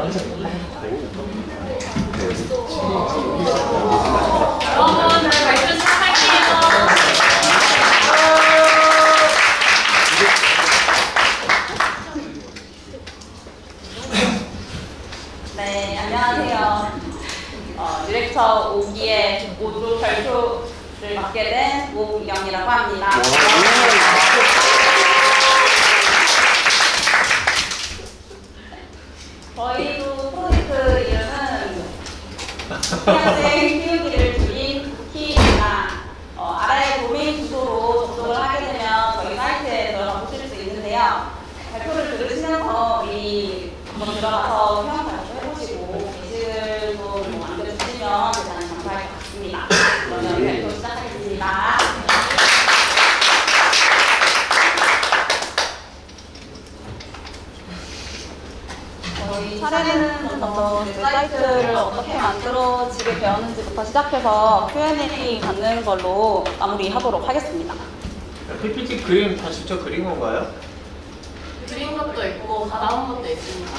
발표 시작할게요. 네, 안녕하세요. 디렉터 5기의 5조 발표를 맡게 된 오은경이라고 합니다. 저희도 프로젝트 이름은 학생 키우기를 줄인 쿠키입니다. 아래 도메인 주소로 접속을 하게 되면 저희 사이트에 들어가 보실 수 있는데요. 발표를 들으시면서 미리 한번 들어가서 회원 발표 해보시고 게시글도 남겨주시면 대단히 감사할 것 같습니다. 그러면 발표 시작하겠습니다. 저희 차례는 먼저 웹사이트를 어떻게 만들어지게 되었는지부터 시작해서 Q&A 받는 걸로 마무리하도록 하겠습니다. PPT 그림 다 직접 그린 건가요? 그린 것도 있고 다 나온 것도 있습니다.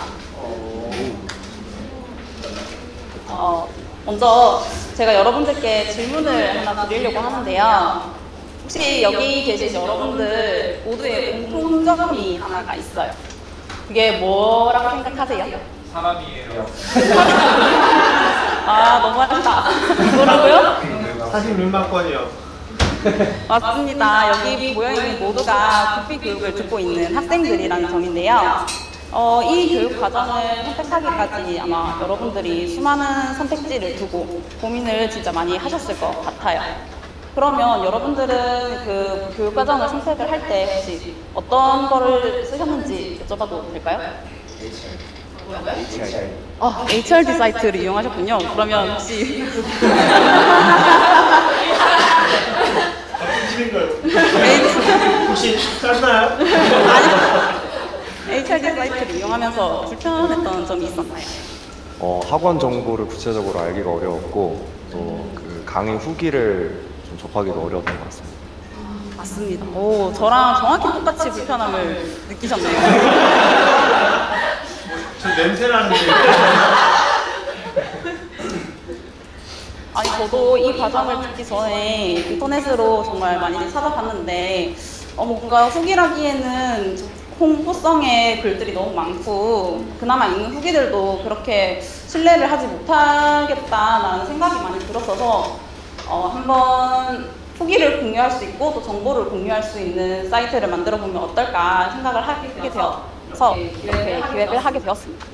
먼저 제가 여러분들께 질문을 하나 드리려고 하는데요. 혹시 여기 계신 여러분들 모두의 공통점이 하나가 있어요. 그게 뭐라고 생각하세요? 사람이에요. 아, 너무하다. 뭐라고요? 사실 민망권이요. 맞습니다. 여기 모여있는 모두가 국비 교육을 듣고 있는 학생들이라는 점인데요. 이 교육 과정을 선택하기까지 아마 여러분들이 수많은 선택지를 두고 고민을 진짜 많이 하셨을 것 같아요. 그러면 여러분들은 그 교육 과정을 선택을 할 때 혹시 어떤 거를 쓰셨는지 여쭤봐도 될까요? HRD 사이트를 이용하셨군요. 그러면 혹시 혹시 짰나요? 아니, HRD 사이트를 이용하면서 불편했던 점이 있었나요? 학원 정보를 구체적으로 알기가 어려웠고 또 그 강의 후기를 좀 접하기도 어려웠던 것 같습니다. 맞습니다. 오, 저랑 정확히 똑같이 불편함을 느끼셨네요. 저 냄새 나는데. 아니, 저도 이 과정을 듣기 전에 인터넷으로 정말 많이 찾아봤는데 뭔가 후기라기에는 홍보성의 글들이 너무 많고 그나마 있는 후기들도 그렇게 신뢰를 하지 못하겠다라는 생각이 많이 들었어서 한번 후기를 공유할 수 있고 또 정보를 공유할 수 있는 사이트를 만들어 보면 어떨까 생각을 하게 되어서 이렇게 기획을 하게 되었습니다.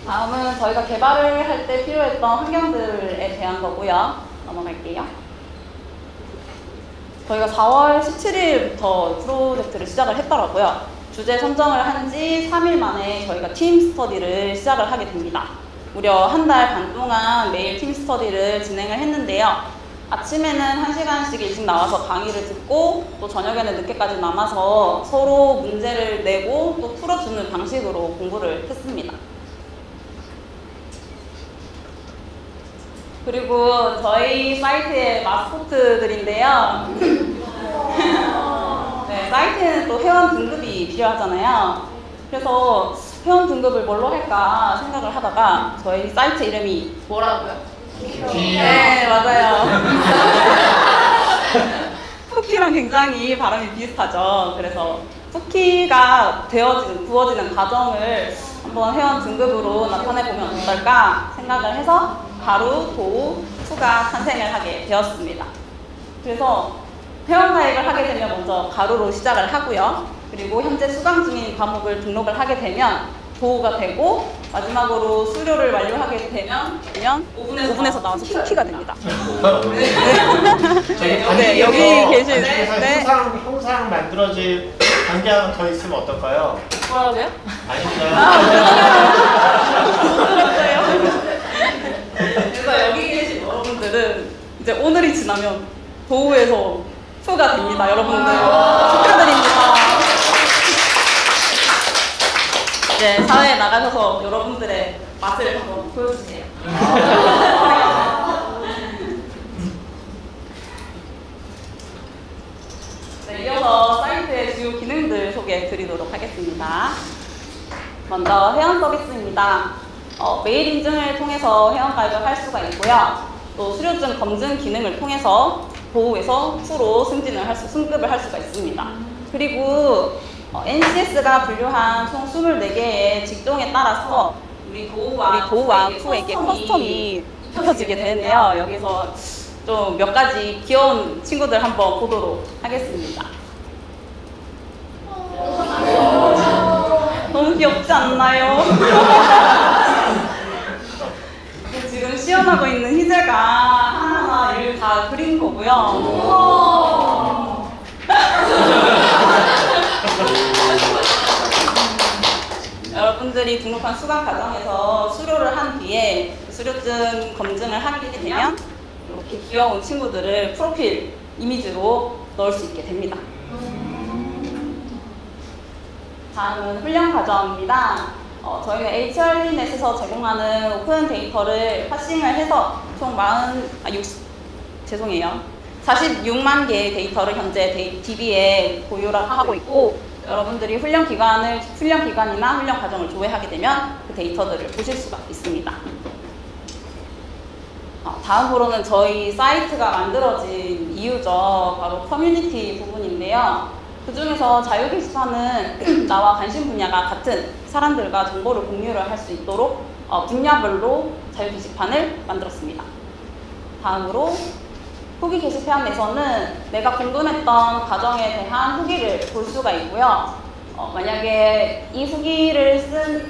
다음은 저희가 개발을 할 때 필요했던 환경들에 대한 거고요. 넘어갈게요. 저희가 4월 17일부터 프로젝트를 시작을 했더라고요. 주제 선정을 한 지 3일 만에 저희가 팀 스터디를 시작을 하게 됩니다. 무려 한 달 반 동안 매일 팀 스터디를 진행을 했는데요. 아침에는 1시간씩 일찍 나와서 강의를 듣고 또 저녁에는 늦게까지 남아서 서로 문제를 내고 또 풀어주는 방식으로 공부를 했습니다. 그리고 저희 사이트의 마스코트들인데요. 네, 사이트에는 또 회원 등급이 필요하잖아요. 그래서 회원 등급을 뭘로 할까 생각을 하다가 저희 사이트 이름이 뭐라고요? 네, 맞아요. 쿠키랑 굉장히 발음이 비슷하죠. 그래서 쿠키가 구워지는 과정을 한번 회원 등급으로 나타내보면 어떨까 생각을 해서 가루, 도, 수가 탄생을 하게 되었습니다. 그래서 회원 가입을 하게 되면 먼저 가루로 시작을 하고요. 그리고 현재 수강 중인 과목을 등록을 하게 되면 도우가 되고 마지막으로 수료를 완료하게 되면 5분에서 나와서 쿠키가 됩니다. 네, 여기 계신 네. 형상 만들어질 단계 하나 더 있으면 어떨까요? 뭐라고요? 아닙니다. 그래서 여기 계신 여러분들은 이제 오늘이 지나면 도우에서 표가 됩니다. 여러분들 축하드립니다. 이제 사회에 나가셔서 여러분들의 맛을 한번 보여주세요. 네, 이어서 사이트의 주요 기능들 소개해 드리도록 하겠습니다. 먼저 회원 서비스입니다. 메일 인증을 통해서 회원가입을 할 수가 있고요. 또 수료증 검증 기능을 통해서 보호에서 프로 승급을 할 수가 있습니다. 그리고 NCS가 분류한 총 24개의 직종에 따라서 우리 도우와 프로에게 커스텀이 펴지게 되는데요. 여기서 좀 몇 가지 귀여운 친구들 한번 보도록 하겠습니다. 너무 귀엽지 않나요? 지금 시연하고 있는 희재가 하나하나 일 다 그린 거고요. 여러분들이 등록한 수강 과정에서 수료를 한 뒤에 수료증 검증을 하게 되면 이렇게 귀여운 친구들을 프로필 이미지로 넣을 수 있게 됩니다. 다음은 훈련 과정입니다. 저희는 HRNet에서 제공하는 오픈 데이터를 파싱을 해서 총 46만 개의 데이터를 현재 DB에 보유를 하고 있고, 여러분들이 훈련 기간이나 훈련 과정을 조회하게 되면 그 데이터들을 보실 수가 있습니다. 다음으로는 저희 사이트가 만들어진 이유죠. 바로 커뮤니티 부분인데요. 그 중에서 자유 게시판은 나와 관심 분야가 같은 사람들과 정보를 공유를 할 수 있도록 분야별로 자유 게시판을 만들었습니다. 다음으로 후기 게시판에서는 내가 궁금했던 과정에 대한 후기를 볼 수가 있고요. 만약에 이 후기를 쓴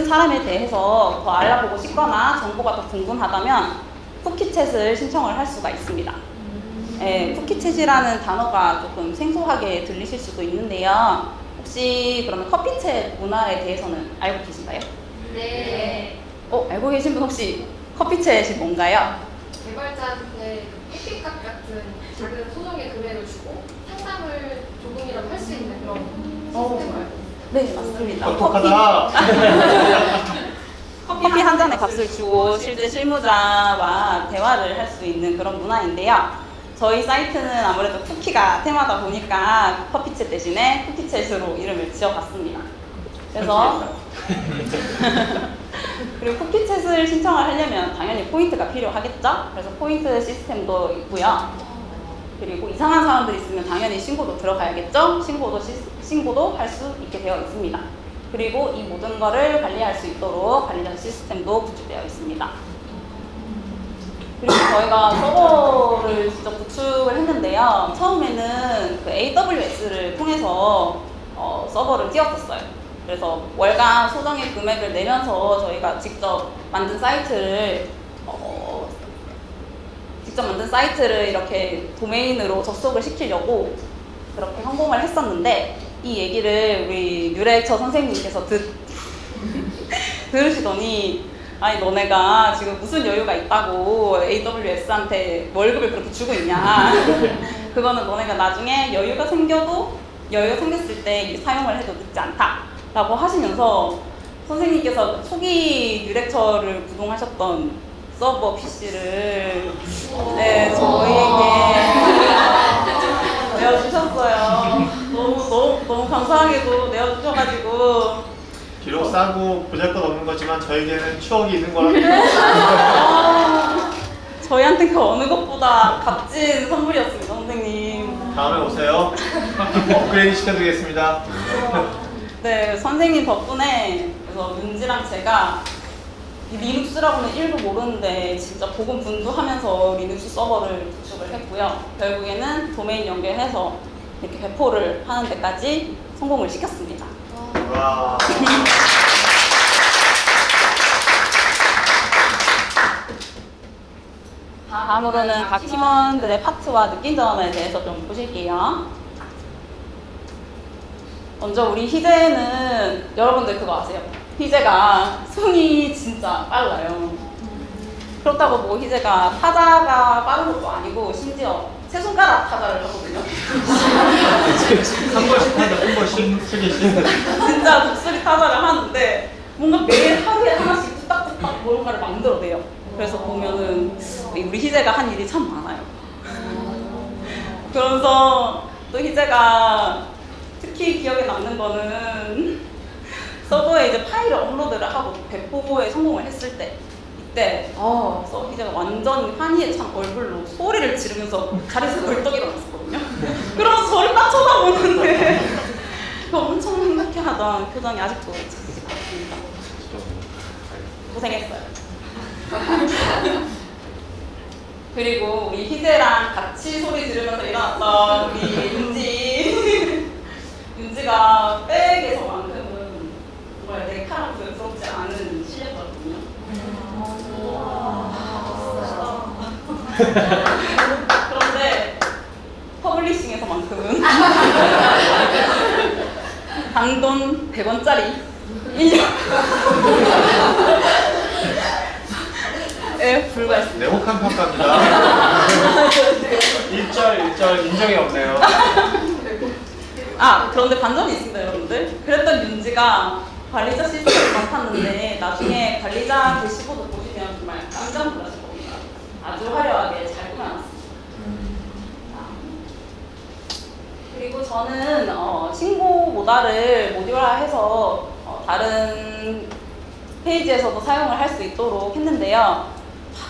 사람에 대해서 더 알아보고 싶거나 정보가 더 궁금하다면 쿠키챗을 신청을 할 수가 있습니다. 네, 쿠키챗이라는 단어가 조금 생소하게 들리실 수도 있는데요. 혹시 그러면 커피챗 문화에 대해서는 알고 계신가요? 네. 알고 계신 분 혹시 커피챗이 뭔가요? 개발자한테 커피값 같은 작은 소정의 금액을 주고 상담을 조금이라도 할 수 있는 그런 시스템을 알고 네, 맞습니다. 똑똑하다. 커피 한 잔의 값을 주고 실제 실무자와 대화를 할 수 있는 그런 문화인데요. 저희 사이트는 아무래도 쿠키가 테마다 보니까 커피챗 대신에 쿠키챗으로 이름을 지어봤습니다. 그래서 그리고 쿠키챗을 신청을 하려면 당연히 포인트가 필요하겠죠? 그래서 포인트 시스템도 있고요. 그리고 이상한 사람들이 있으면 당연히 신고도 들어가야겠죠? 신고도 할 수 있게 되어 있습니다. 그리고 이 모든 거를 관리할 수 있도록 관리자 시스템도 구축되어 있습니다. 그리고 저희가 서버를 직접 구축을 했는데요. 처음에는 그 AWS를 통해서 서버를 띄웠었어요. 그래서 월간 소정의 금액을 내면서 저희가 직접 만든 사이트를 이렇게 도메인으로 접속을 시키려고 그렇게 성공을 했었는데, 이 얘기를 우리 유레처 선생님께서 들으시더니 아니 너네가 지금 무슨 여유가 있다고 AWS한테 월급을 그렇게 주고 있냐. 그거는 너네가 나중에 여유가 생겼을 때 사용을 해도 늦지 않다 라고 하시면서 선생님께서 초기 유레처를 구동하셨던 서버 PC를 저희에게 내어주셨어요. 너무 감사하게도 내어주셔가지고 비록 싸고 보잘것없는 거지만 저에게는 추억이 있는 거라. 저희한테 그 어느 것보다 값진 선물이었습니다, 선생님. 다음에 오세요. 업그레이드 시켜드리겠습니다. 네, 선생님 덕분에 그래서 윤지랑 제가 리눅스라고는 1도 모르는데 진짜 고군분투하면서 리눅스 서버를 구축을 했고요. 결국에는 도메인 연결해서 이렇게 배포를 하는 데까지 성공을 시켰습니다. 와. 다음으로는 각 팀원들의 파트와 느낀 점에 대해서 좀 보실게요. 먼저 우리 희재는 여러분들 그거 아세요? 희재가 손이 진짜 빨라요. 그렇다고 뭐 희재가 타자가 빠른 것도 아니고 심지어 세 손가락 타자를 하거든요. 한 번씩 한다, 한 번씩, 세 개씩. 진짜 독수리 타자를 하는데 뭔가 매일 하루에 하나씩 뚝딱뚝딱 뭔가를 만들어내요. 그래서 보면은 우리 희재가 한 일이 참 많아요. 그러면서 또 희재가 특히 기억에 남는 거는 서버에 웹서버에 이제 파일을 업로드를 하고 배포에 성공을 했을 때 이때 그래서 희재가 완전 환희에 찬 얼굴로 소리를 지르면서 자리에서 벌떡 일어났었거든요. 그러면서 저를 딱 쳐다보는데 엄청 행복해하던 표정이 아직도 잊혀지지 않습니다. 고생했어요. 그리고 우리 희재랑 같이 소리 지르면서 일어났던 우리 윤지가 백에서만큼은 정말 날카롭고 않은 실력이거든요. 그런데 퍼블리싱에서만큼은 단돈 100원짜리 1년 에 불과했습니다. 네모칸 평가입니다. 1절 인정이 없네요. 그런데 반전이 있습니다, 여러분들. 그랬던 윤지가 관리자 시스템을 맡았는데 나중에 관리자 게시보드 보시면 정말 깜짝 놀라실 겁니다. 아주 화려하게 잘 꾸며놨습니다. 그리고 저는 신고 모달을 모듈화해서 다른 페이지에서도 사용을 할 수 있도록 했는데요.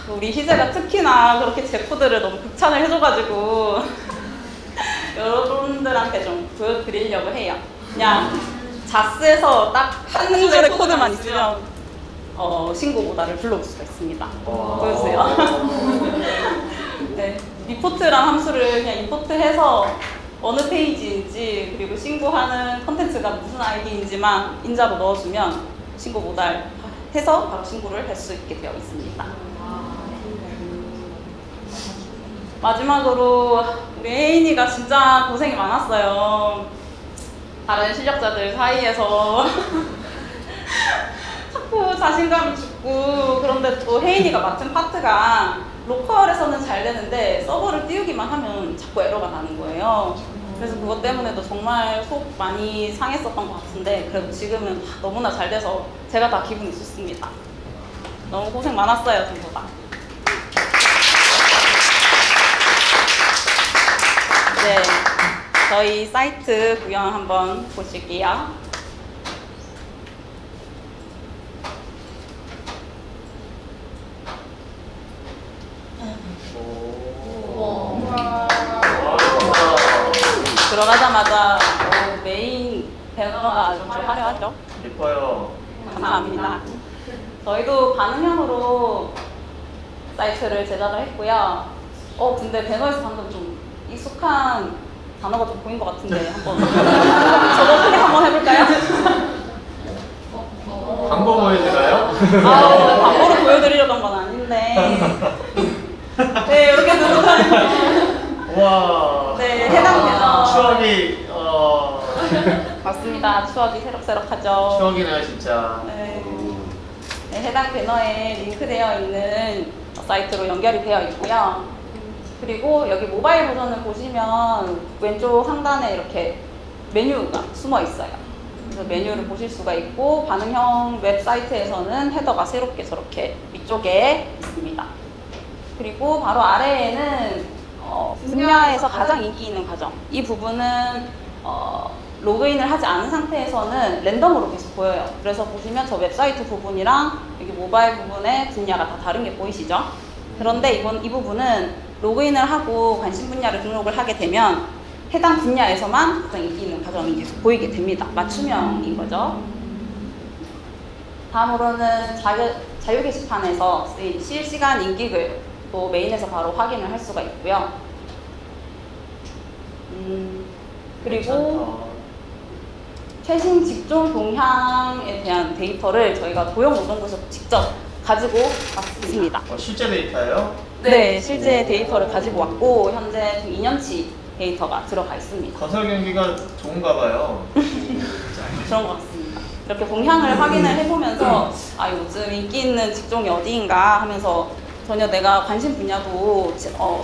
우리 희재가 특히나 그렇게 제 코드를 너무 극찬을 해줘가지고 여러분들한테 좀 보여드리려고 해요. 그냥 자스에서 딱 한 줄의 코드만 있으면 신고 모달을 불러올 수가 있습니다. 보여주세요. 네, 리포트란 함수를 그냥 임포트해서 어느 페이지인지 그리고 신고하는 컨텐츠가 무슨 아이디인지만 인자로 넣어주면 신고 모달 해서 바로 신고를 할 수 있게 되어 있습니다. 마지막으로 우리 혜인이가 진짜 고생이 많았어요. 다른 실력자들 사이에서 자꾸 자신감이 죽고, 그런데 또 혜인이가 맡은 파트가 로컬에서는 잘 되는데 서버를 띄우기만 하면 자꾸 에러가 나는 거예요. 그래서 그것 때문에도 정말 속 많이 상했었던 것 같은데 그래도 지금은 너무나 잘 돼서 제가 다 기분이 좋습니다. 너무 고생 많았어요, 전부 다. 네, 저희 사이트 구경 한번 보실게요. 들어가자마자 메인 배너가 아주 화려하죠? 예뻐요. 감사합니다. 저희도 반응형으로 사이트를 제작을 했고요. 근데 배너에서 방금 좀 익숙한 단어가 좀 보인 것 같은데 한번 저도 클릭 한번 해볼까요? 광고 보여드려요? 광고로 보여드리려던 건 아닌데 네, 이렇게 누르면 와. 네, 해당 배너 추억이 맞습니다. 추억이 새록새록하죠. 추억이네요, 진짜. 네. 네, 해당 배너에 링크되어 있는 사이트로 연결이 되어 있고요. 그리고 여기 모바일 버전을 보시면 왼쪽 상단에 이렇게 메뉴가 숨어 있어요. 그래서 메뉴를 보실 수가 있고, 반응형 웹사이트에서는 헤더가 새롭게 저렇게 위쪽에 있습니다. 그리고 바로 아래에는 분야에서 가장 인기 있는 과정, 이 부분은 로그인을 하지 않은 상태에서는 랜덤으로 계속 보여요. 그래서 보시면 저 웹사이트 부분이랑 여기 모바일 부분의 분야가 다 다른 게 보이시죠? 그런데 이 부분은 로그인을 하고 관심 분야를 등록을 하게 되면 해당 분야에서만 가장 인기 있는 과정이 계속 보이게 됩니다. 맞춤형인 거죠. 다음으로는 자유 게시판에서 쓰인 실시간 인기글 또 메인에서 바로 확인을 할 수가 있고요. 그리고 최신 직종 동향에 대한 데이터를 저희가 도형 노동부에서 직접 가지고 왔습니다. 실제 데이터예요? 네, 실제 데이터를 가지고 왔고 현재 지금 2년치 데이터가 들어가 있습니다. 건설 경기가 좋은가 봐요. 그런 것 같습니다. 이렇게 동향을 확인을 해보면서 요즘 인기 있는 직종이 어디인가 하면서 전혀 내가 관심 분야도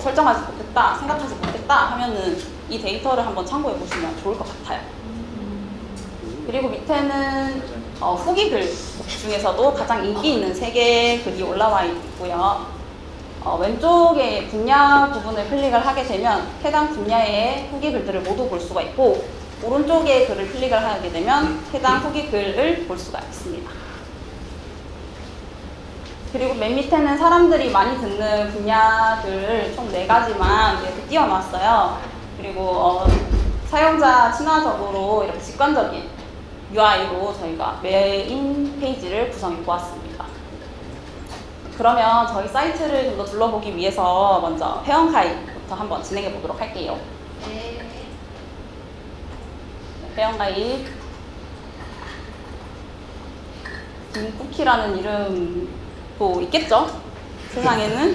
설정하지 못했다, 생각하지 못했다 하면은 이 데이터를 한번 참고해 보시면 좋을 것 같아요. 그리고 밑에는 후기 글 중에서도 가장 인기 있는 3개의 글이 올라와 있고요. 왼쪽에 분야 부분을 클릭을 하게 되면 해당 분야의 후기 글들을 모두 볼 수가 있고, 오른쪽에 글을 클릭을 하게 되면 해당 후기 글을 볼 수가 있습니다. 그리고 맨 밑에는 사람들이 많이 듣는 분야들 총 4가지만 이렇게 띄워놨어요. 그리고 사용자 친화적으로 이렇게 직관적인 UI로 저희가 메인 페이지를 구성해 보았습니다. 그러면 저희 사이트를 좀 더 둘러보기 위해서 먼저 회원가입부터 한번 진행해 보도록 할게요. 네. 회원가입 김쿠키라는 이름도 있겠죠? 세상에는.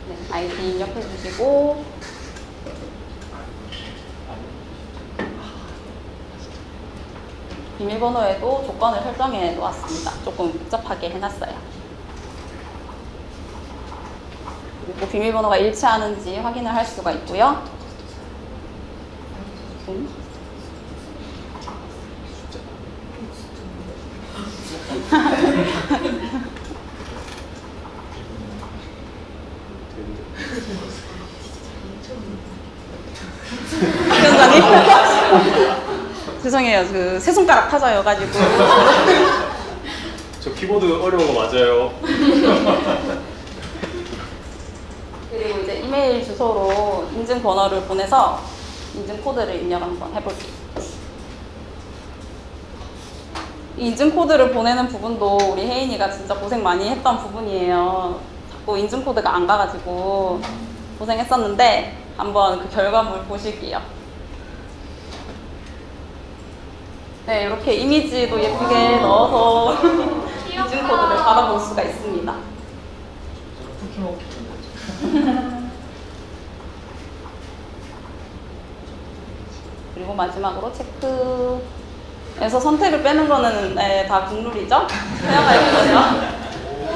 네, 아이디 입력해 주시고 비밀번호에도 조건을 설정해 놓았습니다. 조금 복잡하게 해놨어요. 그리고 비밀번호가 일치하는지 확인을 할 수가 있고요. 위원장님? 죄송해요. 그 세 손가락 타자여가지고. 저 키보드 어려운 거 맞아요. 그리고 이제 이메일 주소로 인증 번호를 보내서 인증 코드를 입력 한번 해볼게요. 이 인증 코드를 보내는 부분도 우리 혜인이가 진짜 고생 많이 했던 부분이에요. 자꾸 인증 코드가 안 가가지고 고생했었는데 한번 그 결과물 보실게요. 네, 이렇게 이미지도 예쁘게 넣어서 인증 코드를 받아볼 수가 있습니다. 그리고 마지막으로 체크에서 선택을 빼는 거는 네, 다 국룰이죠. 회원가입이죠.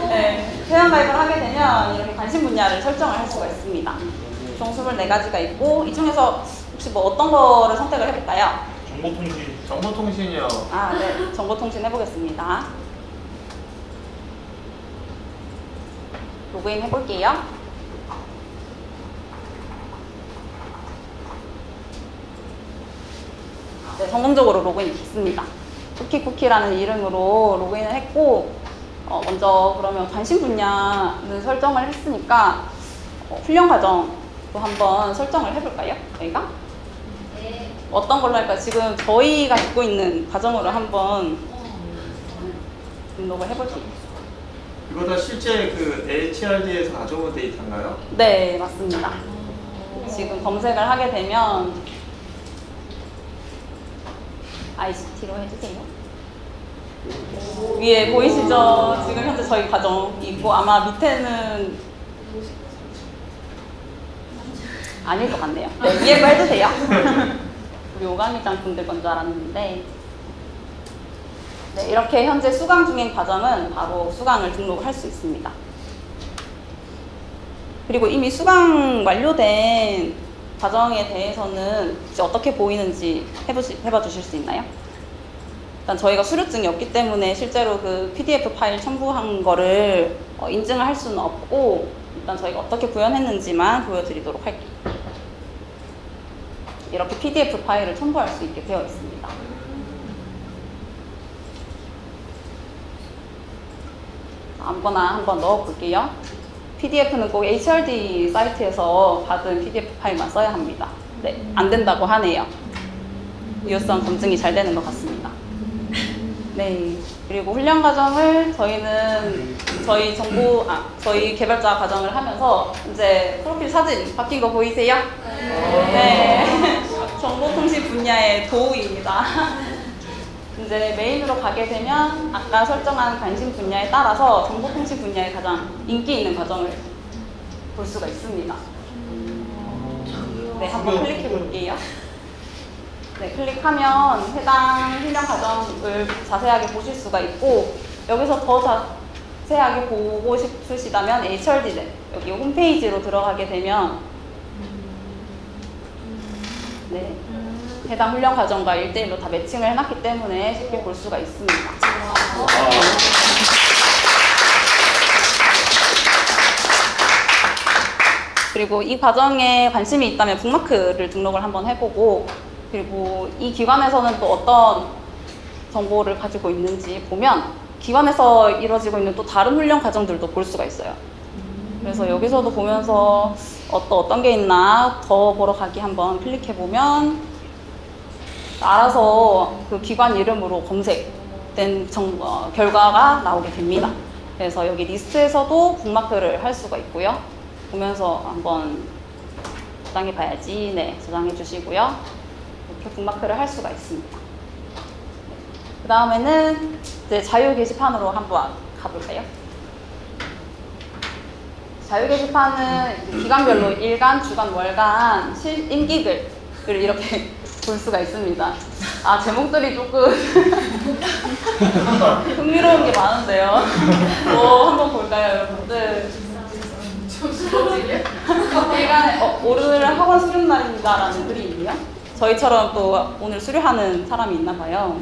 네, 회원가입을 하게 되면 이렇게 관심 분야를 설정을 할 수가 있습니다. 총 24가지가 있고 이 중에서 혹시 뭐 어떤 거를 선택을 해볼까요? 정보통신. 정보통신이요. 아, 네. 정보통신 해보겠습니다. 로그인 해볼게요. 네, 성공적으로 로그인이 됐습니다. 쿠키쿠키라는 이름으로 로그인을 했고 먼저 그러면 관심 분야는 설정을 했으니까 훈련 과정도 한번 설정을 해볼까요? 저희가? 네. 어떤 걸로 할까요? 지금 저희가 듣고 있는 과정으로 한번 등록을 해볼게요. 이거 다 실제 그 HRD에서 가져온 데이터인가요? 네, 맞습니다. 지금 검색을 하게 되면 ICT로 해주세요. 위에 보이시죠? 지금 현재 저희 과정이 있고 아마 밑에는 아닐 것 같네요. 네, 위에도 해주세요. 우리 오가미장 분들 건 줄 알았는데 네, 이렇게 현재 수강 중인 과정은 바로 수강을 등록할 수 있습니다. 그리고 이미 수강 완료된 과정에 대해서는 이제 어떻게 보이는지 해봐 주실 수 있나요? 일단 저희가 수료증이 없기 때문에 실제로 그 PDF 파일 첨부한 거를 인증을 할 수는 없고 일단 저희가 어떻게 구현했는지만 보여드리도록 할게요. 이렇게 PDF 파일을 첨부할 수 있게 되어 있습니다. 아무거나 한번 넣어볼게요. PDF는 꼭 HRD 사이트에서 받은 PDF 파일만 써야 합니다. 네, 안 된다고 하네요. 유효성 검증이 잘 되는 것 같습니다. 네, 그리고 훈련 과정을 저희는 저희 개발자 과정을 하면서 이제 프로필 사진 바뀐 거 보이세요? 네. 정보통신 분야의 도우입니다. 이제 메인으로 가게 되면 아까 설정한 관심 분야에 따라서 정보통신 분야에 가장 인기 있는 과정을 볼 수가 있습니다. 네, 한번 클릭해 볼게요. 네, 클릭하면 해당 훈련 과정을 자세하게 보실 수가 있고 여기서 더 자세하게 보고 싶으시다면 HRD 여기 홈페이지로 들어가게 되면 네, 해당 훈련 과정과 1대1로 다 매칭을 해놨기 때문에 쉽게 볼 수가 있습니다. 그리고 이 과정에 관심이 있다면 북마크를 등록을 한번 해보고 그리고 이 기관에서는 또 어떤 정보를 가지고 있는지 보면 기관에서 이루어지고 있는 또 다른 훈련 과정들도 볼 수가 있어요. 그래서 여기서도 보면서 어떤 게 있나 더 보러 가기 한번 클릭해보면 알아서 그 기관 이름으로 검색된 결과가 나오게 됩니다. 그래서 여기 리스트에서도 북마크를 할 수가 있고요. 보면서 한번 저장해 봐야지. 네, 저장해 주시고요. 이렇게 북마크를 할 수가 있습니다. 그 다음에는 이제 자유 게시판으로 한번 가볼까요? 자유 게시판은 이제 기간별로 일간, 주간, 월간, 임기글을 이렇게 볼 수가 있습니다. 아, 제목들이 조금 흥미로운 게 많은데요. 한번 볼까요, 여러분들? 일간에 오늘 학원 수련 날입니다라는 글이 있네요. 저희처럼 또 오늘 수료하는 사람이 있나 봐요.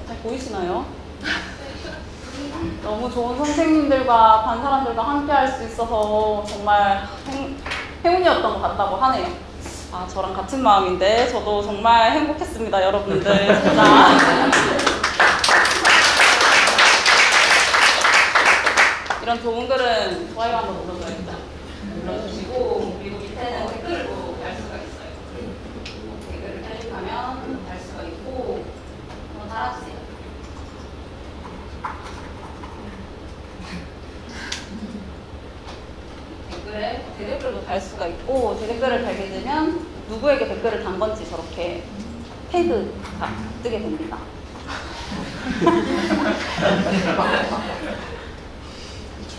잘 보이시나요? 너무 좋은 선생님들과 반 사람들과 함께 할 수 있어서 정말 행운이었던 것 같다고 하네요. 아, 저랑 같은 마음인데 저도 정말 행복했습니다, 여러분들. 진짜. 이런 좋은 글은 좋아요 한번 눌러줘야겠다. 눌러주시고, 그리고 밑에는 댓글도 달 수가 있어요. 댓글을 클릭하면 달 수가 있고, 한번 달아주세요. 댓글에 대댓글도 달 수가 있고, 대댓글을 달게 되면 누구에게 댓글을 단 건지 저렇게 태그가 뜨게 됩니다.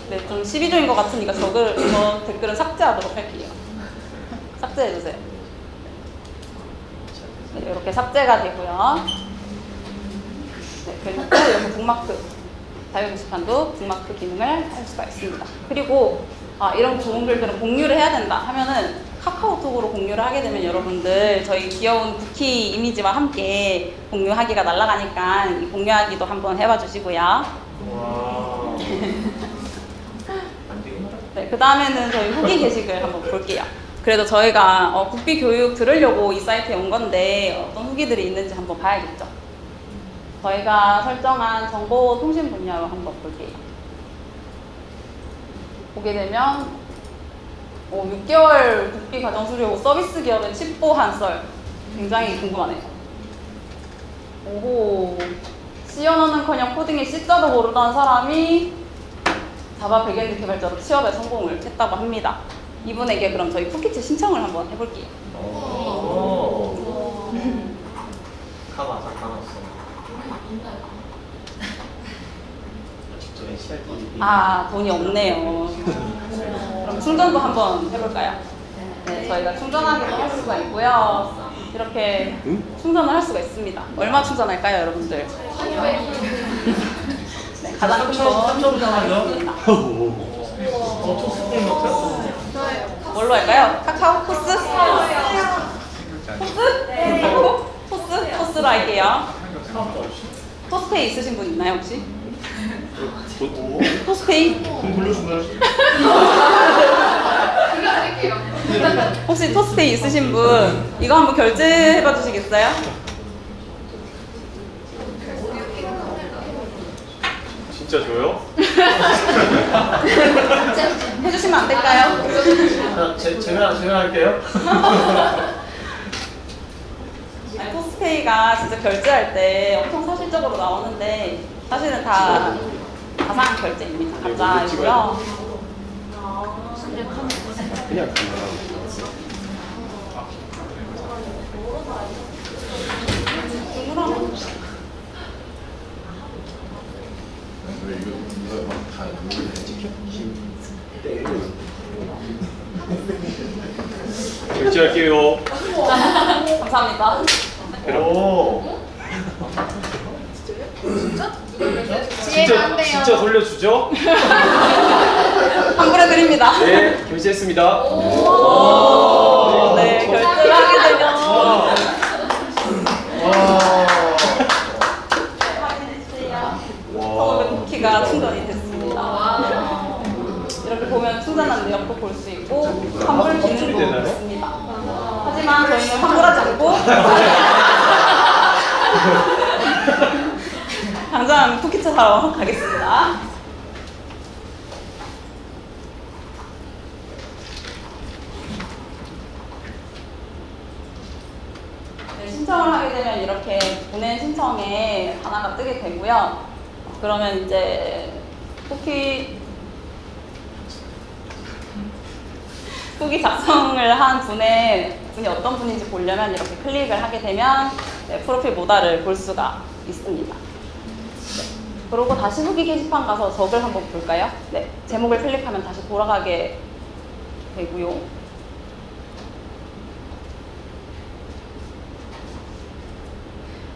네, 좀 시비조인 것 같으니까 저 댓글은 삭제하도록 할게요. 삭제해주세요. 네, 이렇게 삭제가 되고요. 네, 그리고 여기 북마크, 자유 게시판도 북마크 기능을 할 수가 있습니다. 그리고 이런 좋은 글들은 공유를 해야 된다 하면은 카카오톡으로 공유를 하게 되면 여러분들 저희 귀여운 쿠키 이미지와 함께 공유하기가 날아가니까 이 공유하기도 한번 해봐 주시고요. 네, 그 다음에는 저희 후기 게시글 한번 볼게요. 그래도 저희가 국비 교육 들으려고 이 사이트에 온 건데 어떤 후기들이 있는지 한번 봐야겠죠. 저희가 설정한 정보통신 분야로 한번 볼게요. 보게 되면 6개월 국비 과정 수료 서비스 기업의 칩보 한썰 굉장히 궁금하네요. 오호, C 언어는커녕 코딩의 C자도 모르던 사람이 자바 백엔드 개발자로 취업에 성공을 했다고 합니다. 이분에게 그럼 저희 쿠키츠 신청을 한번 해볼게요. 가봤어. 돈이 없네요. 그럼 충전도 한번 해볼까요? 네, 저희가 충전하기도 할 수가 있고요. 이렇게 충전을 할 수가 있습니다. 얼마 충전할까요, 여러분들? 네, 가장 큰 거 충전하겠습니다. 토스팅 먹어요? 뭘로 할까요? 카카오 포스? 포스? 포스로 할게요. 토스페이 있으신 분 있나요, 혹시? 토스페이? 돈 돌려준다요? 불러드릴게요. 혹시 토스페이 있으신 분 이거 한번 결제해봐 주시겠어요? 진짜 줘요? 해주시면 안 될까요? 제가 할게요. 아니, 토스페이가 진짜 결제할 때 엄청 사실적으로 나오는데 사실은 다 가상 결제입니다. 가짜이고요. 그냥 결제할게요. 감사합니다. 오. 지혜가 안 돼요. 진짜 돌려주죠? 환불해드립니다. 네, 결제했습니다. 네, 결제를 하게 되면 확인해주세요. 1,500 쿠키가 충전이 됐습니다. 이렇게 보면 충전한 내역도 볼 수 있고 환불 기능도 있습니다. 당장 쿠키채 사러 가겠습니다. 네, 신청을 하게 되면 이렇게 보낸 신청에 하나가 뜨게 되고요. 그러면 이제 쿠키 작성을 한 분이 어떤 분인지 보려면 이렇게 클릭을 하게 되면 네, 프로필 모달을 볼 수가 있습니다. 네. 그리고 다시 후기 게시판 가서 적을 한번 볼까요? 네, 제목을 클릭하면 다시 돌아가게 되고요.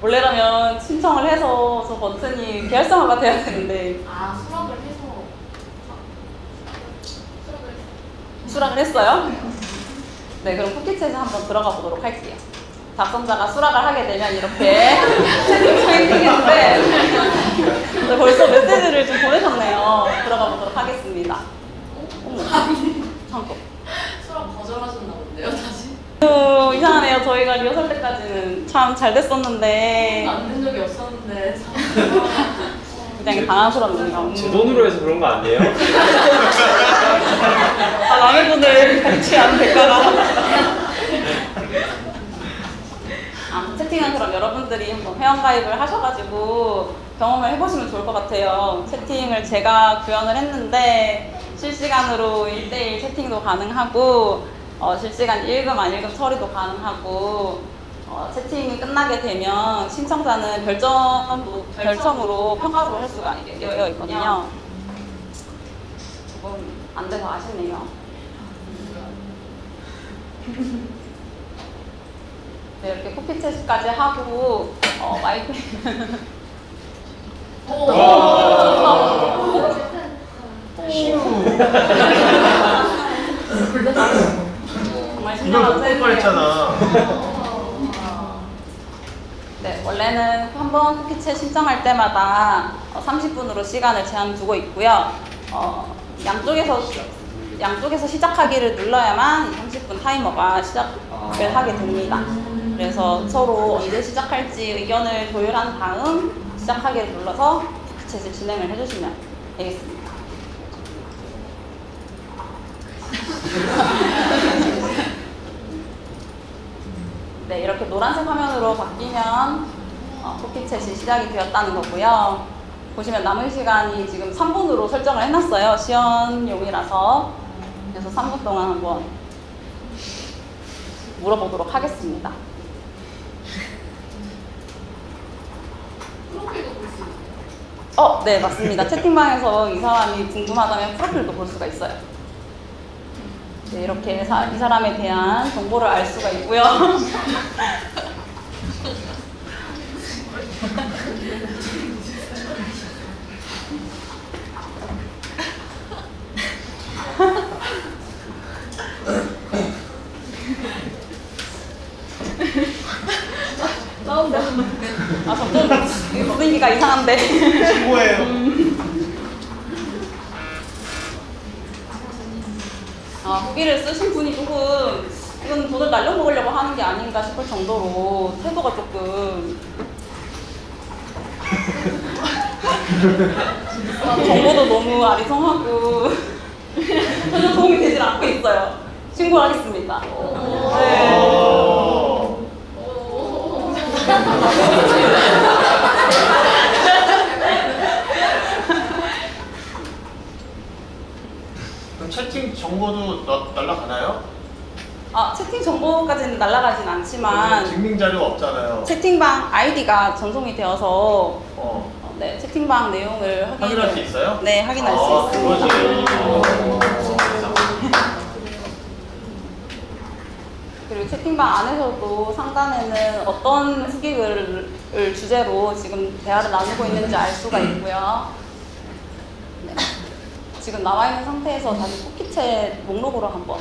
원래라면 신청을 해서 저 버튼이 비활성화가 돼야 되는데 아, 수락을 해서. 수락을 했어요? 네, 그럼 쿠키챗에 한번 들어가 보도록 할게요. 작성자가 수락을 하게 되면 이렇게 채팅창이 뜨겠는데 네, 벌써 메시지를 좀 보내셨네요. 들어가 보도록 하겠습니다. 어머, 잠깐. 수락 거절하셨나 본데요, 다시? 이상하네요. 저희가 리허설 때까지는 참 잘 됐었는데 안 된 적이 없었는데. 굉장히 당황스럽네요. 제 돈으로 해서 그런 거 아니에요? 아, 남의 돈을 복취한 대가가. 채팅은 그럼 여러분들이 한번 회원가입을 하셔가지고 경험을 해보시면 좋을 것 같아요. 채팅을 제가 구현을 했는데 실시간으로 1대1 채팅도 가능하고 실시간 읽음 안 읽음 처리도 가능하고 채팅이 끝나게 되면 신청자는 별점으로 평가를 할 수가 되어 있거든요. 조금 안 돼서 아쉽네요. 네, 이렇게 쿠키챗까지 하고 마이크 정말 이걸 신나는 못 뻔했잖아. 네, 원래는 한번 쿠키챗 신청할 때마다 30분으로 시간을 제한 두고 있고요. 양쪽에서 시작하기를 눌러야만 30분 타이머가 시작을 하게 됩니다. 그래서 서로 언제 시작할지 의견을 조율한 다음 시작하기를 눌러서 쿠키챗을 진행을 해주시면 되겠습니다. 네, 이렇게 노란색 화면으로 바뀌면 쿠키챗이 시작이 되었다는 거고요. 보시면 남은 시간이 지금 3분으로 설정을 해놨어요. 시연용이라서. 그래서 3분 동안 한번 물어보도록 하겠습니다. 프로필도 볼 수 있어요. 네, 맞습니다. 채팅방에서 이 사람이 궁금하다면 프로필도 볼 수가 있어요. 네, 이렇게 이 사람에 대한 정보를 알 수가 있고요. 나온다. 점점 분위기가 이상한데. 신고해요. 후기를 쓰신 분이 조금 이건 돈을 날려먹으려고 하는 게 아닌가 싶을 정도로 태도가 조금 정보도 너무 아리송하고 전혀 도움이 되질 않고 있어요. 신고하겠습니다. 네. 그럼 채팅 정보도 날라가나요? 채팅 정보까지는 날아가진 않지만 증명 자료가 없잖아요. 채팅방 아이디가 전송이 되어서 어. 네, 채팅방 내용을 확인할 수 있어요? 네, 확인할 수 있습니다. 그리고 채팅방 안에서도 상단에는 어떤 후기글을 주제로 지금 대화를 나누고 있는지 알 수가 있고요. 네. 지금 나와 있는 상태에서 다시 쿠키챗 목록으로 한번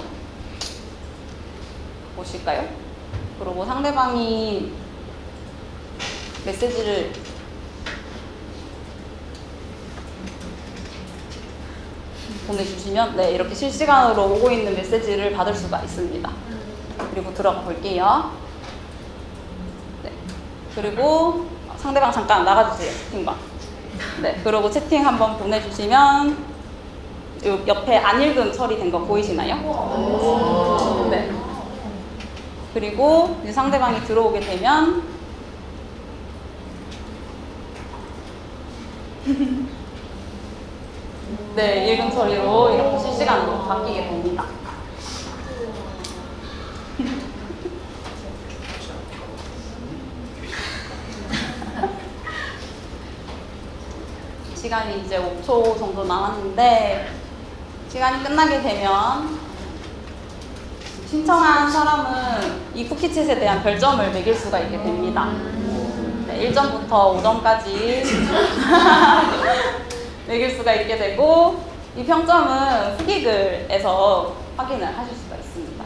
보실까요? 그리고 상대방이 메시지를 보내주시면 네, 이렇게 실시간으로 오고 있는 메시지를 받을 수가 있습니다. 그리고 들어가 볼게요. 네. 그리고 상대방 잠깐 나가주세요, 채팅방. 네, 그리고 채팅 한번 보내주시면 요 옆에 안 읽음 처리된 거 보이시나요? 네. 그리고 이제 상대방이 들어오게 되면 네, 읽음 처리로 이렇게 실시간으로 바뀌게 됩니다. 시간이 이제 5초 정도 남았는데 시간이 끝나게 되면 신청한 사람은 이 쿠키챗에 대한 별점을 매길 수가 있게 됩니다. 네, 1점부터 5점까지 매길 수가 있게 되고 이 평점은 후기글에서 확인을 하실 수가 있습니다.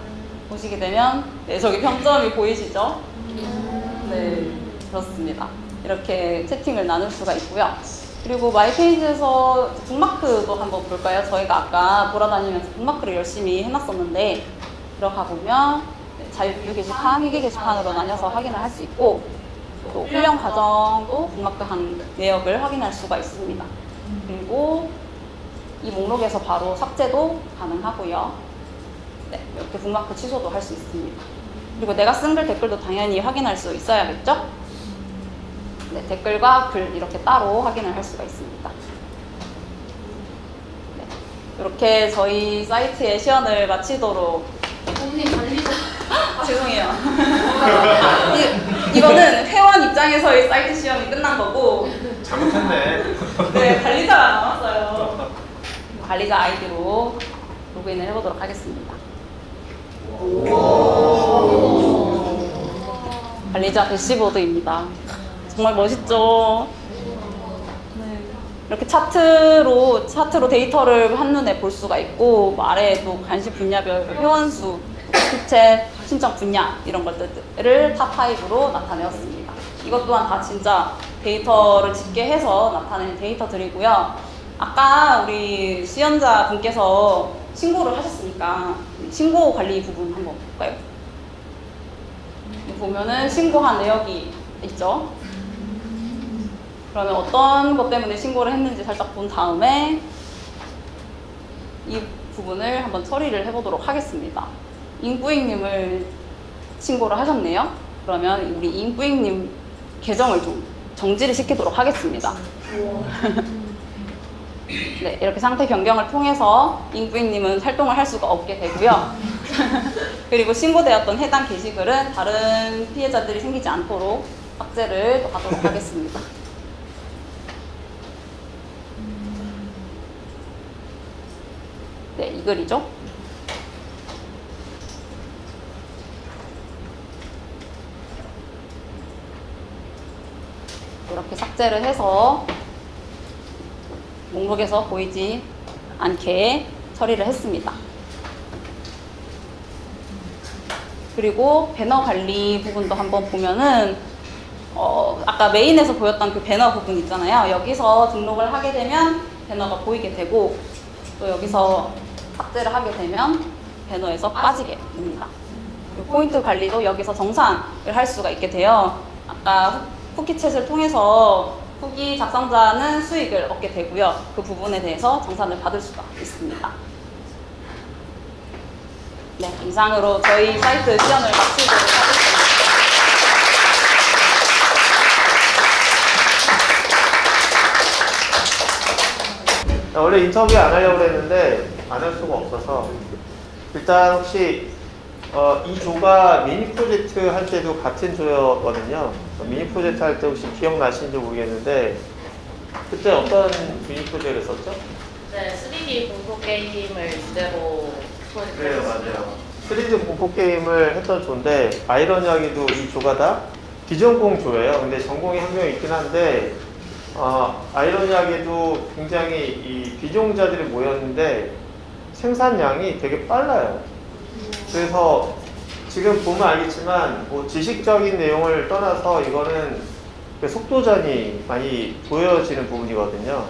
보시게 되면 네, 저기 평점이 보이시죠? 네, 그렇습니다. 이렇게 채팅을 나눌 수가 있고요. 그리고 마이페이지에서 북마크도 한번 볼까요? 저희가 아까 돌아다니면서 북마크를 열심히 해놨었는데 들어가 보면 자유뷰 게시판, 희귀 게시판으로 나뉘어서 확인을 할 수 있고 또 훈련 과정도 북마크 한 내역을 확인할 수가 있습니다. 그리고 이 목록에서 바로 삭제도 가능하고요. 네, 이렇게 북마크 취소도 할 수 있습니다. 그리고 내가 쓴 글 댓글도 당연히 확인할 수 있어야겠죠? 네, 댓글과 글 이렇게 따로 확인을 할 수가 있습니다. 네, 이렇게 저희 사이트의 시연을 마치도록 언니 관리자. 죄송해요. 이거는 회원 입장에서의 사이트 시연이 끝난 거고 잘못했네. 네, 관리자가 남았어요. 관리자 아이디로 로그인을 해보도록 하겠습니다. 관리자 대시보드입니다. 정말 멋있죠? 네. 이렇게 차트로 데이터를 한눈에 볼 수가 있고 아래에도 관심 분야별 회원수, 쿠키챗 신청 분야 이런 것들을 탑5로 나타내었습니다. 이것 또한 다 진짜 데이터를 집계해서 나타낸 데이터들이고요. 아까 우리 시연자 분께서 신고를 하셨으니까 신고 관리 부분 한번 볼까요? 보면은 신고한 내역이 있죠. 그러면 어떤 것 때문에 신고를 했는지 살짝 본 다음에 이 부분을 한번 처리를 해보도록 하겠습니다. 임뿌잉님을 신고를 하셨네요. 그러면 우리 임뿌잉님 계정을 좀 정지를 시키도록 하겠습니다. 네, 이렇게 상태 변경을 통해서 임뿌잉님은 활동을 할 수가 없게 되고요. 그리고 신고되었던 해당 게시글은 다른 피해자들이 생기지 않도록 삭제를 또 하도록 하겠습니다. 네, 이 글이죠. 이렇게 삭제를 해서 목록에서 보이지 않게 처리를 했습니다. 그리고 배너 관리 부분도 한번 보면은 아까 메인에서 보였던 그 배너 부분 있잖아요. 여기서 등록을 하게 되면 배너가 보이게 되고 또 여기서 삭제를 하게 되면 배너에서 빠지게 됩니다. 포인트 관리도 여기서 정산을 할 수가 있게 돼요. 아까 쿠키챗을 통해서 후기 작성자는 수익을 얻게 되고요. 그 부분에 대해서 정산을 받을 수가 있습니다. 네, 이상으로 저희 사이트 시연을 마치도록 하겠습니다. 원래 인터뷰 안 하려고 했는데 안 할 수가 없어서 일단 혹시 이 조가 미니 프로젝트 할 때도 같은 조였거든요. 미니 프로젝트 할 때 혹시 기억나시는지 모르겠는데 그때 어떤 미니 프로젝트를 했었죠? 네, 3D 공포 게임을 주제로 그래요, 맞아요. 3D 공포 게임을 했던 조인데 아이러니하게도 이 조가 다 비전공 조예요. 근데 전공이 한 명 있긴 한데 아이러니하게도 굉장히 이 비전공자들이 모였는데 생산량이 되게 빨라요. 그래서 지금 보면 알겠지만 뭐 지식적인 내용을 떠나서 이거는 속도전이 많이 보여지는 부분이거든요.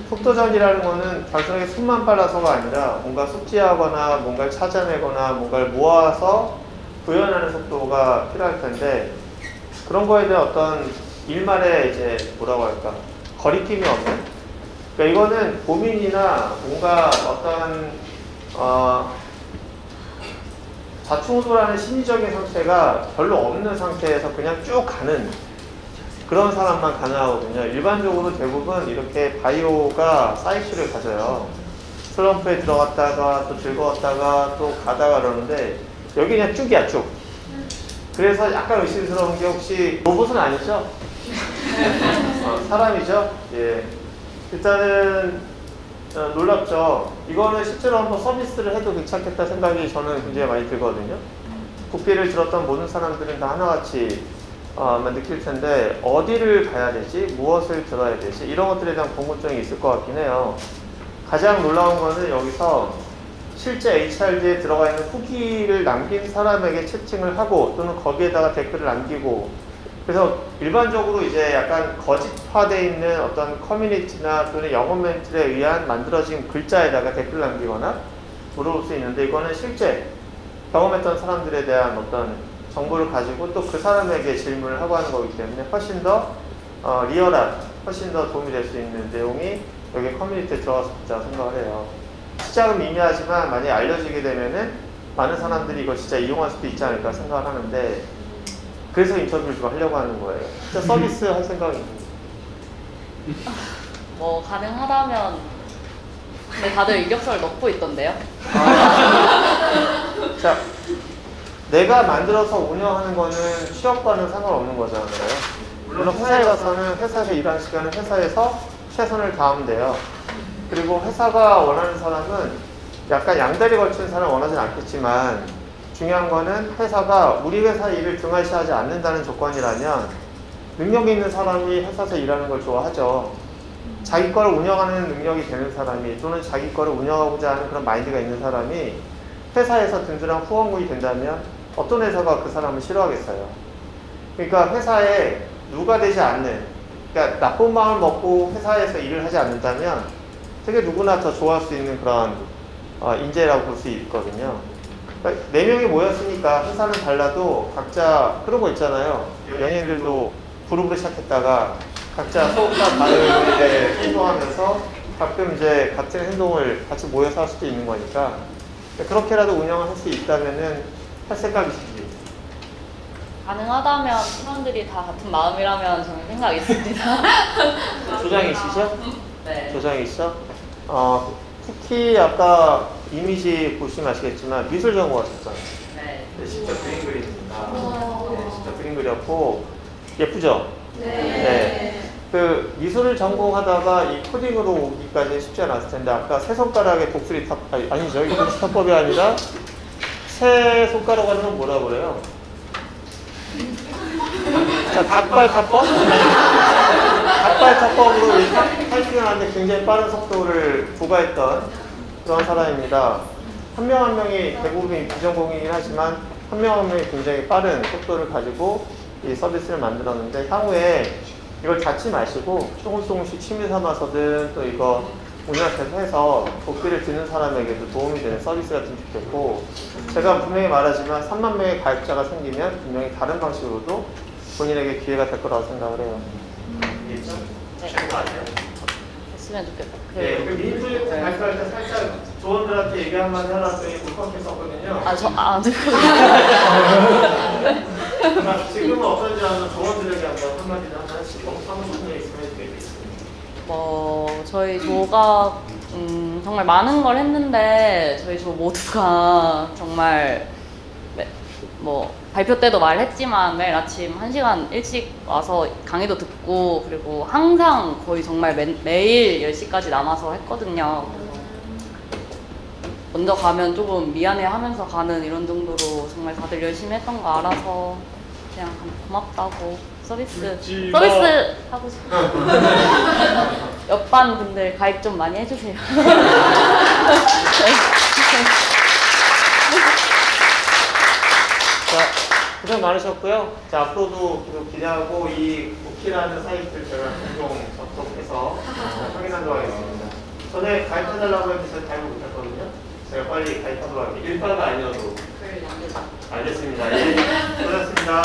속도전이라는 거는 단순하게 손만 빨라서가 아니라 뭔가 숙지하거나 뭔가를 찾아내거나 뭔가를 모아서 구현하는 속도가 필요할 텐데 그런 거에 대한 어떤 일말의 이제 뭐라고 할까 거리낌이 없는. 그러니까 이거는 고민이나 뭔가 어떤 자충우돌하는 심리적인 상태가 별로 없는 상태에서 그냥 쭉 가는 그런 사람만 가능하거든요. 일반적으로 대부분 이렇게 바이오가 사이클을 가져요. 슬럼프에 들어갔다가 또 즐거웠다가 또 가다가 그러는데 여기 그냥 쭉이야 쭉. 그래서 약간 의심스러운 게 혹시 로봇은 아니죠? 사람이죠? 예. 일단은 놀랍죠. 이거는 실제로 한번 서비스를 해도 괜찮겠다 생각이 저는 굉장히 많이 들거든요. 국비를 들었던 모든 사람들은 다 하나같이 느낄 텐데 어디를 가야 되지? 무엇을 들어야 되지? 이런 것들에 대한 궁금증이 있을 것 같긴 해요. 가장 놀라운 거는 여기서 실제 HRD에 들어가 있는 후기를 남긴 사람에게 채팅을 하고 또는 거기에다가 댓글을 남기고 그래서 일반적으로 이제 약간 거짓화되어 있는 어떤 커뮤니티나 또는 영어 멘트에 의한 만들어진 글자에다가 댓글 남기거나 물어볼 수 있는데 이거는 실제 경험했던 사람들에 대한 어떤 정보를 가지고 또 그 사람에게 질문을 하고 하는 거기 때문에 훨씬 더 리얼한, 훨씬 더 도움이 될 수 있는 내용이 여기 커뮤니티에 들어가서 있다고 생각을 해요. 시작은 미미하지만 만약에 알려지게 되면은 많은 사람들이 이걸 진짜 이용할 수도 있지 않을까 생각을 하는데 그래서 인터뷰를 좀 하려고 하는 거예요. 진짜 서비스 할 생각이 있는데. 뭐 가능하다면 근데 다들 이력서를 넣고 있던데요? 자, 내가 만들어서 운영하는 거는 취업과는 상관없는 거잖아요. 물론 회사에 가서는 회사에서 일하는 시간은 회사에서 최선을 다하면 돼요. 그리고 회사가 원하는 사람은 약간 양다리 걸친 사람을 원하진 않겠지만 중요한 거는 회사가 우리 회사 일을 등한시하지 않는다는 조건이라면 능력 있는 사람이 회사에서 일하는 걸 좋아하죠. 자기 거를 운영하는 능력이 되는 사람이 또는 자기 거를 운영하고자 하는 그런 마인드가 있는 사람이 회사에서 든든한 후원군이 된다면 어떤 회사가 그 사람을 싫어하겠어요. 그러니까 회사에 누가 되지 않는, 그러니까 나쁜 마음을 먹고 회사에서 일을 하지 않는다면 되게 누구나 더 좋아할 수 있는 그런 인재라고 볼 수 있거든요. 그러니까 4명이 모였으니까 회사는 달라도 각자 그런 거 있잖아요. 연예인들도 그룹으로 시작했다가 각자 소속사 다른 행동하면서 가끔 이제 같은 행동을 같이 모여서 할 수도 있는 거니까 그렇게라도 운영을 할 수 있다면은 할 생각이시지. 가능하다면 팀원들이 다 같은 마음이라면 저는 생각이 있습니다. 조장이 있으셔? 네. 조장이 있어? 특히 아까 이미지 보시면 아시겠지만 미술 전공하셨잖아요. 네. 네, 직접 그림 그리십니다. 네, 직접 그림 그렸고 예쁘죠? 네. 그 미술을 전공하다가 이 코딩으로 오기까지 쉽지 않았을 텐데 아까 세 손가락에 독수리 탑 아니죠? 이게 독수리 탑법이 아니라 세 손가락 하는 건 뭐라 그래요? 자, 닭발 탑법? 닭발 탑법으로 타이핑을 하는데 굉장히 빠른 속도를 부과했던 그런 사람입니다. 한 명 한 명이 대부분 비전공이긴 하지만 한 명 한 명이 굉장히 빠른 속도를 가지고 이 서비스를 만들었는데 향후에 이걸 닫지 마시고 조금씩 취미 삼아서든 또 이거 운영해서 해서 복비를 드는 사람에게도 도움이 되는 서비스가 좀 좋겠고 제가 분명히 말하지만 3만 명의 가입자가 생기면 분명히 다른 방식으로도 본인에게 기회가 될 거라고 생각을 해요. 이해했죠? 네. 그거 아니에요? 했으면 좋겠다. 네, 그 민주 발표할 때 살짝 조원들한테 얘기 한마디 하라더니 울컥해 썼거든요. 안 듣거든요. 지금은 어떤지 아는 조원들에게 한마디 하나씩 하고 싶은 얘기 있으면 해주겠습니다. 저희 조가 정말 많은 걸 했는데 저희 조 모두가 정말 발표 때도 말했지만 매일 아침 1시간 일찍 와서 강의도 듣고 그리고 항상 거의 정말 매일 10시까지 남아서 했거든요. 먼저 가면 조금 미안해 하면서 가는 이런 정도로 정말 다들 열심히 했던 거 알아서 그냥 고맙다고 서비스 하고 싶어요. 옆반 분들 가입 좀 많이 해주세요. 자, 고생 많으셨고요. 자, 앞으로도 계속 기대하고 이 쿠키라는 사이트를 제가 종종 접속해서 확인하도록 하겠습니다. 전에 가입해달라고 했는데 가입을 못했거든요. 제가 빨리 가입하도록 할게요. 일과가 아니어도. 알겠습니다. 예, 고맙습니다.